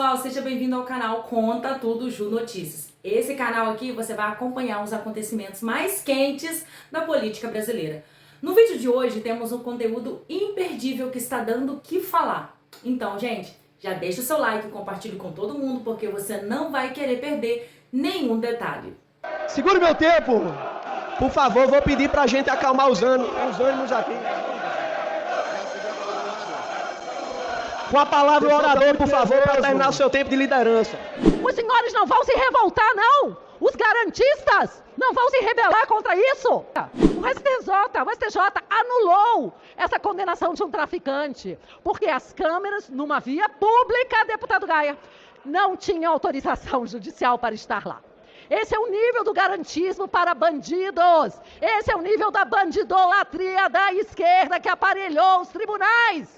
pessoal, seja bem-vindo ao canal Conta Tudo Ju Notícias. Esse canal aqui você vai acompanhar os acontecimentos mais quentes da política brasileira. No vídeo de hoje temos um conteúdo imperdível que está dando o que falar. Então, gente, já deixa o seu like e compartilhe com todo mundo porque você não vai querer perder nenhum detalhe. Segura o meu tempo! Por favor, vou pedir pra gente acalmar os ânimos aqui. Com a palavra o orador, por favor, para terminar o seu tempo de liderança. Os senhores não vão se revoltar, não! Os garantistas não vão se rebelar contra isso! O STJ anulou essa condenação de um traficante, porque as câmeras, numa via pública, deputado Gaia, não tinham autorização judicial para estar lá. Esse é o nível do garantismo para bandidos. Esse é o nível da bandidolatria da esquerda que aparelhou os tribunais.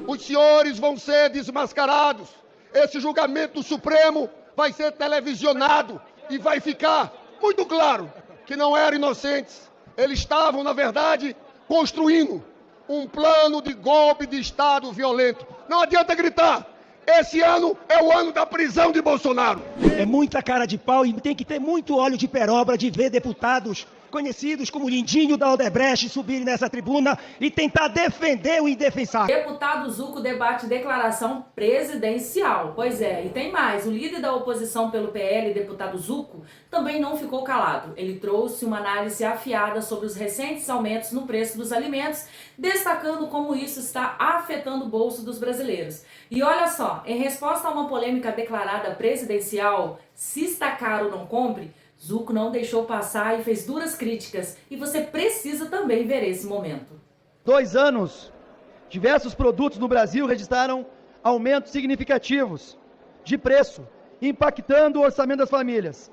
Os senhores vão ser desmascarados. Esse julgamento do Supremo vai ser televisionado e vai ficar muito claro que não eram inocentes. Eles estavam, na verdade, construindo um plano de golpe de Estado violento. Não adianta gritar. Esse ano é o ano da prisão de Bolsonaro. É muita cara de pau e tem que ter muito óleo de perobra de ver deputados conhecidos como Lindinho da Odebrecht subirem nessa tribuna e tentar defender o indefensável. Deputado Zucco debate declaração presidencial. Pois é, e tem mais. O líder da oposição pelo PL, deputado Zucco, também não ficou calado. Ele trouxe uma análise afiada sobre os recentes aumentos no preço dos alimentos, destacando como isso está afetando o bolso dos brasileiros. E olha só, em resposta a uma polêmica declarada presidencial, se está caro, não compre, Zucco não deixou passar e fez duras críticas. E você precisa também ver esse momento. 2 anos, diversos produtos no Brasil registraram aumentos significativos de preço, impactando o orçamento das famílias.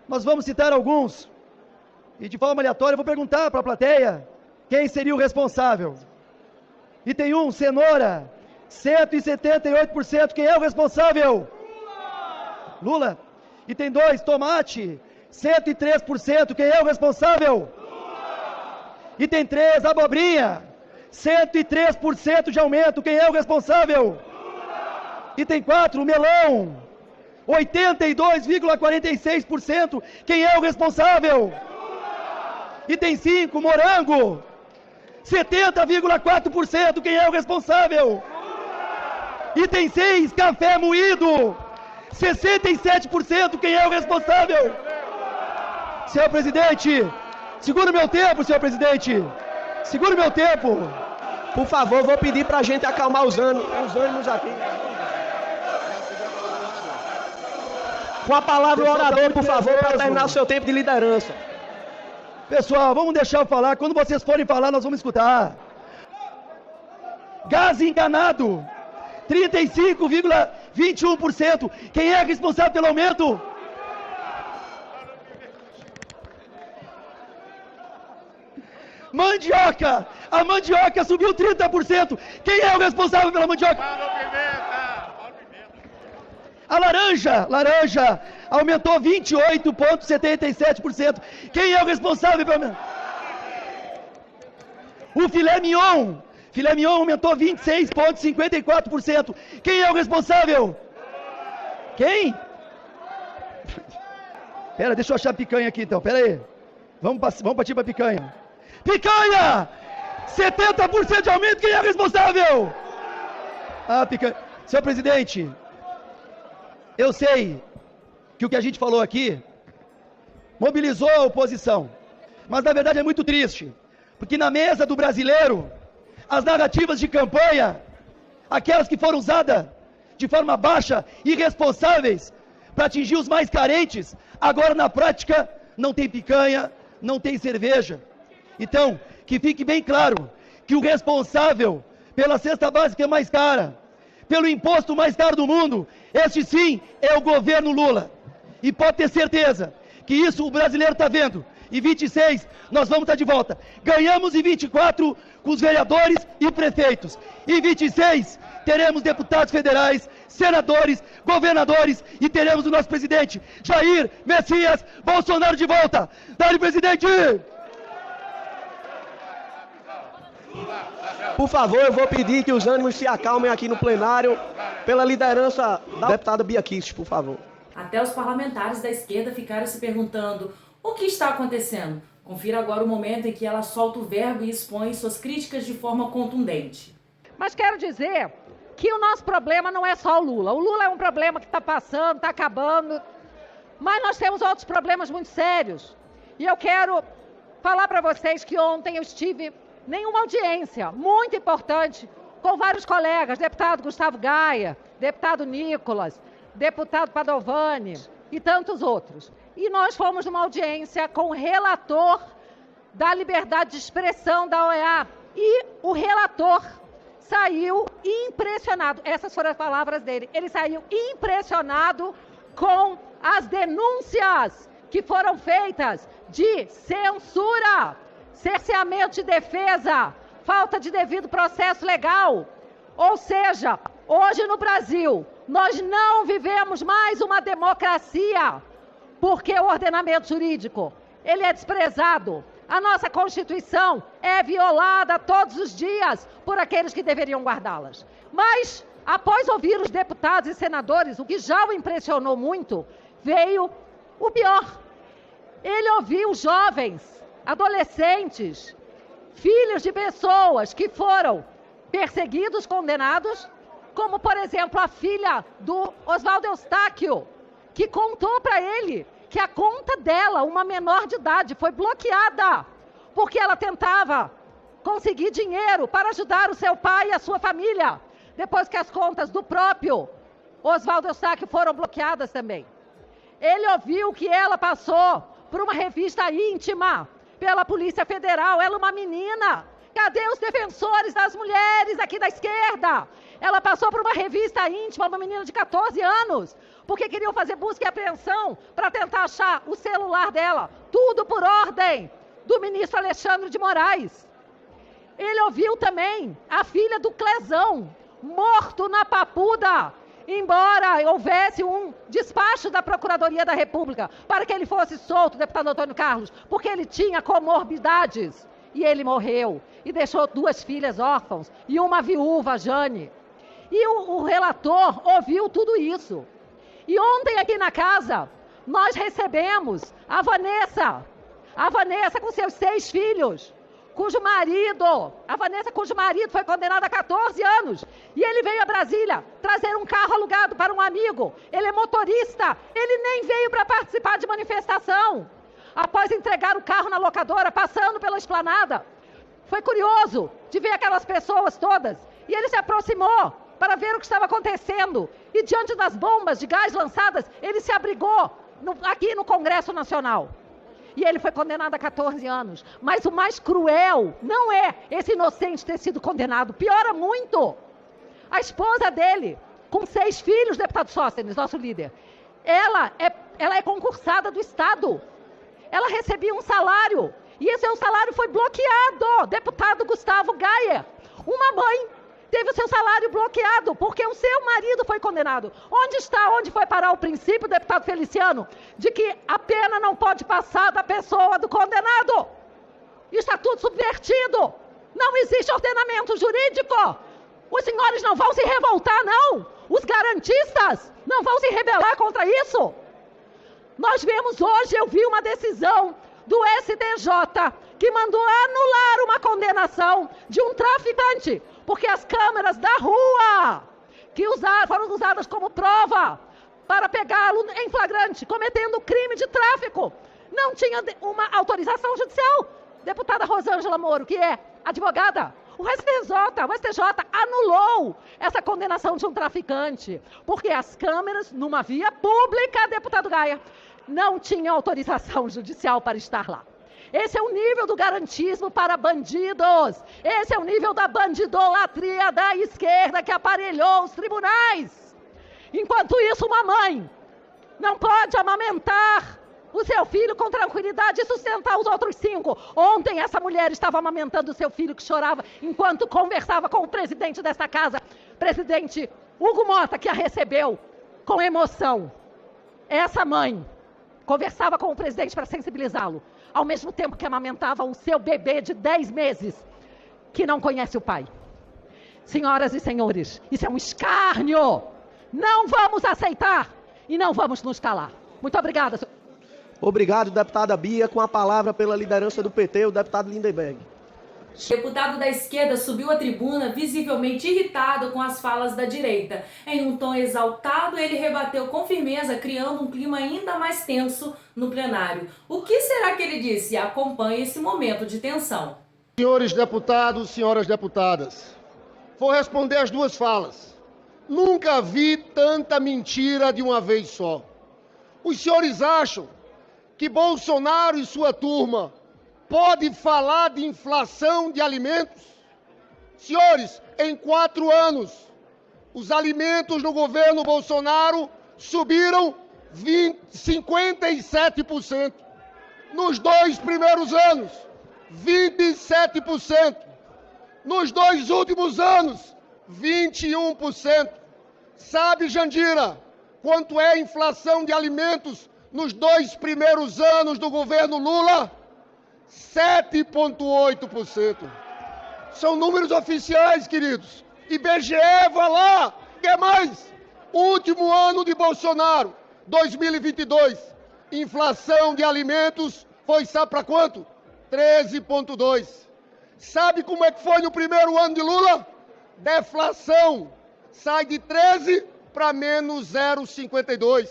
Nós vamos citar alguns. E de forma aleatória eu vou perguntar para a plateia quem seria o responsável. Item 1, cenoura, 178%. Quem é o responsável? Lula. Item 2, tomate, 103%. Quem é o responsável? Lula. Item 3, abobrinha, 103% de aumento. Quem é o responsável? Lula. Item 4, melão, 82,46%. Quem é o responsável? Lula. Item 5, morango, 70,4%. Quem é o responsável? Lula. Item 6, café moído, 67%, quem é o responsável? Senhor presidente, segura o meu tempo, senhor presidente. Segura o meu tempo. Por favor, vou pedir pra gente acalmar os ânimos aqui. Com a palavra o orador, por favor, para terminar o seu tempo de liderança. Pessoal, vamos deixar eu falar. Quando vocês forem falar, nós vamos escutar. Gás enganado, 35,21%. Quem é responsável pelo aumento? Mandioca! A mandioca subiu 30%. Quem é o responsável pela mandioca? A laranja aumentou 28,77%. Quem é o responsável pelo aumento? O filé mignon aumentou 26,54%. Quem é o responsável? Quem? Pera, deixa eu achar a picanha aqui então, pera aí. Vamos partir para picanha. Picanha! 70% de aumento, quem é o responsável? Ah, picanha. Senhor presidente, eu sei que o que a gente falou aqui mobilizou a oposição, mas na verdade é muito triste, porque na mesa do brasileiro, as narrativas de campanha, aquelas que foram usadas de forma baixa, irresponsáveis, para atingir os mais carentes, agora na prática não tem picanha, não tem cerveja. Então, que fique bem claro que o responsável pela cesta básica mais cara, pelo imposto mais caro do mundo, este sim é o governo Lula. E pode ter certeza que isso o brasileiro está vendo. Em 26, nós vamos estar de volta. Ganhamos em 24 com os vereadores e prefeitos. Em 26, teremos deputados federais, senadores, governadores e teremos o nosso presidente, Jair Messias Bolsonaro de volta. Dá-lhe, presidente! Por favor, eu vou pedir que os ânimos se acalmem aqui no plenário. pela liderança da deputada Bia Kicis, por favor. Até os parlamentares da esquerda ficaram se perguntando o que está acontecendo. Confira agora o momento em que ela solta o verbo e expõe suas críticas de forma contundente. Mas quero dizer que o nosso problema não é só o Lula. O Lula é um problema que está passando, está acabando, mas nós temos outros problemas muito sérios. E eu quero falar para vocês que ontem eu estive em uma audiência muito importante com vários colegas, deputado Gustavo Gaia, deputado Nicolas, deputado Padovani e tantos outros. E nós fomos numa audiência com o relator da liberdade de expressão da OEA. E o relator saiu impressionado, essas foram as palavras dele, ele saiu impressionado com as denúncias que foram feitas de censura, cerceamento de defesa, falta de devido processo legal. Ou seja, hoje no Brasil, nós não vivemos mais uma democracia, porque o ordenamento jurídico, ele é desprezado. A nossa Constituição é violada todos os dias por aqueles que deveriam guardá-las. Mas, após ouvir os deputados e senadores, o que já o impressionou muito, veio o pior. Ele ouviu jovens, adolescentes, filhos de pessoas que foram perseguidos, condenados, como, por exemplo, a filha do Oswaldo Eustáquio, que contou para ele que a conta dela, uma menor de idade, foi bloqueada, porque ela tentava conseguir dinheiro para ajudar o seu pai e a sua família, depois que as contas do próprio Oswaldo Eustáquio foram bloqueadas também. Ele ouviu que ela passou por uma revista íntima pela Polícia Federal, ela uma menina. Cadê os defensores das mulheres aqui da esquerda? Ela passou por uma revista íntima, uma menina de 14 anos, porque queriam fazer busca e apreensão para tentar achar o celular dela. Tudo por ordem do ministro Alexandre de Moraes. Ele ouviu também a filha do Clezão, morto na Papuda, embora houvesse um despacho da Procuradoria da República para que ele fosse solto, deputado Antônio Carlos, porque ele tinha comorbidades. E ele morreu e deixou 2 filhas órfãos e uma viúva, Jane. E o relator ouviu tudo isso. E ontem aqui na casa, nós recebemos a Vanessa com seus 6 filhos, a Vanessa cujo marido foi condenado a 14 anos. E ele veio a Brasília trazer um carro alugado para um amigo. Ele é motorista, ele nem veio para participar de manifestação. Após entregar o carro na locadora, passando pela esplanada, foi curioso de ver aquelas pessoas todas. E ele se aproximou para ver o que estava acontecendo. E diante das bombas de gás lançadas, ele se abrigou aqui no Congresso Nacional. E ele foi condenado a 14 anos. Mas o mais cruel não é esse inocente ter sido condenado. Piora muito. A esposa dele, com 6 filhos, deputado Sóstenes, nosso líder, ela é concursada do Estado. Ela recebia um salário. E esse seu salário foi bloqueado. Deputado Gustavo Gaia. Uma mãe teve o seu salário bloqueado porque o seu marido foi condenado. Onde foi parar o princípio, deputado Feliciano, de que a pena não pode passar da pessoa do condenado? Está tudo subvertido. Não existe ordenamento jurídico. Os senhores não vão se revoltar, não. Os garantistas não vão se rebelar contra isso. Nós vemos hoje, eu vi uma decisão do STJ que mandou anular uma condenação de um traficante, porque as câmeras da rua que foram usadas como prova para pegá-lo em flagrante, cometendo crime de tráfico, não tinha uma autorização judicial. Deputada Rosângela Moro, que é advogada, o STJ anulou essa condenação de um traficante, porque as câmeras, numa via pública, deputado Gaia, não tinham autorização judicial para estar lá. Esse é o nível do garantismo para bandidos. Esse é o nível da bandidolatria da esquerda que aparelhou os tribunais. Enquanto isso, uma mãe não pode amamentar o seu filho com tranquilidade e sustentar os outros 5. Ontem essa mulher estava amamentando o seu filho que chorava enquanto conversava com o presidente desta casa, presidente Hugo Mota, que a recebeu com emoção. Essa mãe conversava com o presidente para sensibilizá-lo, ao mesmo tempo que amamentava o seu bebê de 10 meses, que não conhece o pai. Senhoras e senhores, isso é um escárnio. Não vamos aceitar e não vamos nos calar. Muito obrigada, senhor. Obrigado, deputada Bia. Com a palavra pela liderança do PT, o deputado Lindenberg. O deputado da esquerda subiu à tribuna visivelmente irritado com as falas da direita. Em um tom exaltado, ele rebateu com firmeza, criando um clima ainda mais tenso no plenário. O que será que ele disse? Acompanhe esse momento de tensão. Senhores deputados, senhoras deputadas, vou responder as duas falas. Nunca vi tanta mentira de uma vez só. Os senhores acham que Bolsonaro e sua turma pode falar de inflação de alimentos? Senhores, em 4 anos, os alimentos no governo Bolsonaro subiram 57%. Nos 2 primeiros anos, 27%. Nos 2 últimos anos, 21%. Sabe, Jandira, quanto é a inflação de alimentos nos 2 primeiros anos do governo Lula? 7,8%. São números oficiais, queridos. IBGE, vai lá. Quer mais? Último ano de Bolsonaro, 2022. Inflação de alimentos foi, sabe para quanto? 13,2%. Sabe como é que foi no primeiro ano de Lula? Deflação. Sai de 13 para menos 0,52%.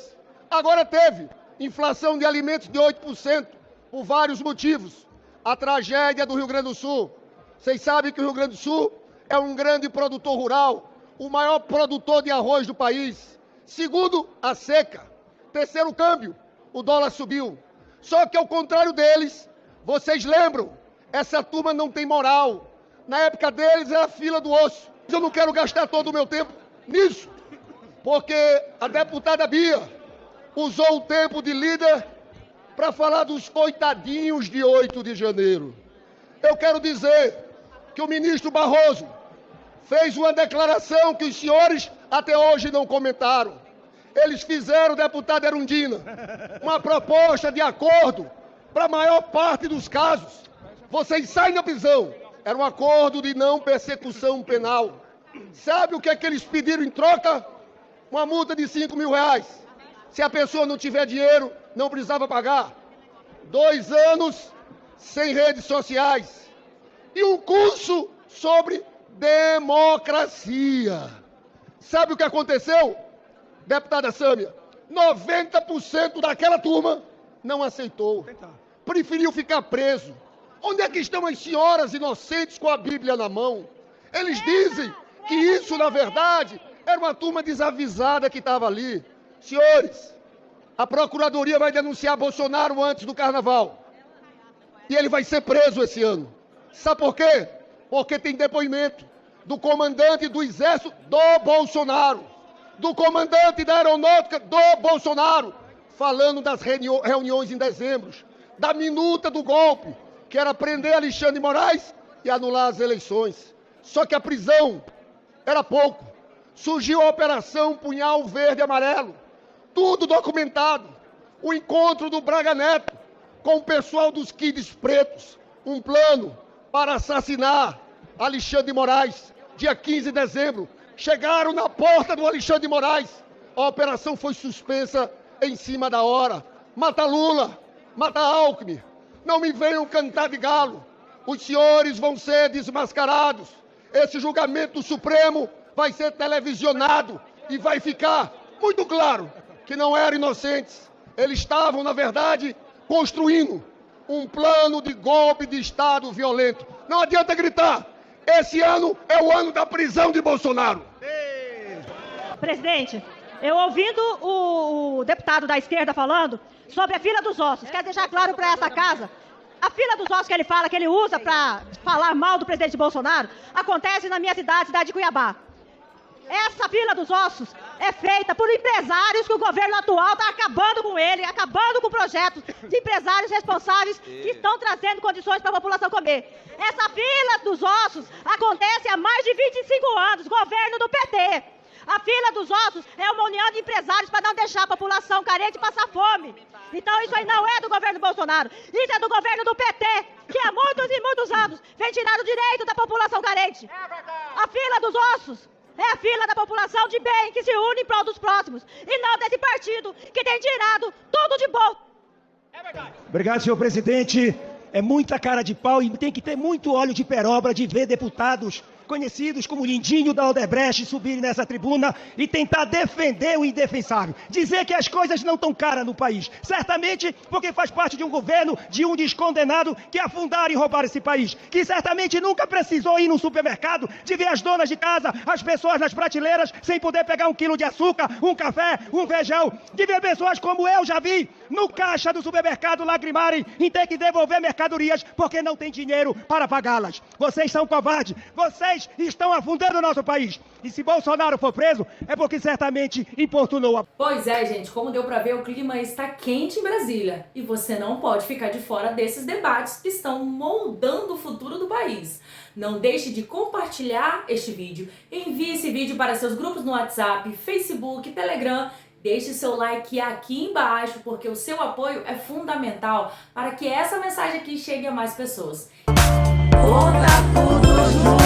Agora teve inflação de alimentos de 8%, por vários motivos. A tragédia do Rio Grande do Sul. Vocês sabem que o Rio Grande do Sul é um grande produtor rural, o maior produtor de arroz do país. Segundo, a seca. Terceiro, o câmbio. O dólar subiu. Só que ao contrário deles, vocês lembram, essa turma não tem moral. Na época deles era fila do osso. Eu não quero gastar todo o meu tempo nisso, porque a deputada Bia usou o tempo de líder para falar dos coitadinhos de 8 de janeiro. Eu quero dizer que o ministro Barroso fez uma declaração que os senhores até hoje não comentaram. Eles fizeram, deputada Erundina, uma proposta de acordo para a maior parte dos casos. Vocês saem da prisão. Era um acordo de não persecução penal. Sabe o que é que eles pediram em troca? Uma multa de 5 mil reais. Se a pessoa não tiver dinheiro, não precisava pagar. 2 anos sem redes sociais. E um curso sobre democracia. Sabe o que aconteceu, deputada Sâmia? 90% daquela turma não aceitou. Preferiu ficar preso. Onde é que estão as senhoras inocentes com a Bíblia na mão? Eles dizem que isso, na verdade, era uma turma desavisada que estava ali. Senhores, a Procuradoria vai denunciar Bolsonaro antes do Carnaval. E ele vai ser preso esse ano. Sabe por quê? Porque tem depoimento do comandante do Exército do Bolsonaro, do comandante da Aeronáutica do Bolsonaro, falando das reuniões em dezembro, da minuta do golpe, que era prender Alexandre de Moraes e anular as eleições. Só que a prisão era pouco. Surgiu a Operação Punhal Verde e Amarelo, tudo documentado. O encontro do Braga Neto com o pessoal dos Kids Pretos, um plano para assassinar Alexandre de Moraes, dia 15 de dezembro. Chegaram na porta do Alexandre de Moraes. A operação foi suspensa em cima da hora. Mata Lula, mata Alckmin. Não me venham cantar de galo. Os senhores vão ser desmascarados. Esse julgamento do Supremo vai ser televisionado e vai ficar muito claro que não eram inocentes. Eles estavam, na verdade, construindo um plano de golpe de Estado violento. Não adianta gritar. Esse ano é o ano da prisão de Bolsonaro. Presidente, eu ouvindo o deputado da esquerda falando sobre a fila dos ossos, quero deixar claro para essa casa, a fila dos ossos que ele fala, que ele usa para falar mal do presidente Bolsonaro, acontece na minha cidade de Cuiabá. Essa fila dos ossos é feita por empresários que o governo atual está acabando com ele, acabando com projetos de empresários responsáveis que estão trazendo condições para a população comer. Essa fila dos ossos acontece há mais de 25 anos, governo do PT. A fila dos ossos é uma união de empresários para não deixar a população carente passar fome. Então isso aí não é do governo Bolsonaro, isso é do governo do PT, que há muitos e muitos anos vem tirar o direito da população carente. A fila dos ossos É a fila da população de bem que se une em prol dos próximos. E não desse partido que tem tirado tudo de bom. Obrigado, senhor presidente. É muita cara de pau e tem que ter muito óleo de perobra de ver deputados conhecidos como Lindinho da Odebrecht subirem nessa tribuna e tentar defender o indefensável. Dizer que as coisas não estão caras no país. Certamente porque faz parte de um governo de um descondenado que afundaram e roubaram esse país. Que certamente nunca precisou ir num supermercado de ver as donas de casa, as pessoas nas prateleiras sem poder pegar 1 quilo de açúcar, um café, um feijão. De ver pessoas como eu já vi no caixa do supermercado lagrimarem em ter que devolver mercadorias porque não tem dinheiro para pagá-las. Vocês são covardes. Vocês estão afundando o nosso país. E se Bolsonaro for preso, é porque certamente importunou a... Pois é, gente, como deu pra ver, o clima está quente em Brasília. E você não pode ficar de fora desses debates que estão moldando o futuro do país. Não deixe de compartilhar este vídeo. Envie esse vídeo para seus grupos no WhatsApp, Facebook, Telegram. Deixe seu like aqui embaixo, porque o seu apoio é fundamental para que essa mensagem aqui chegue a mais pessoas. Tudo junto.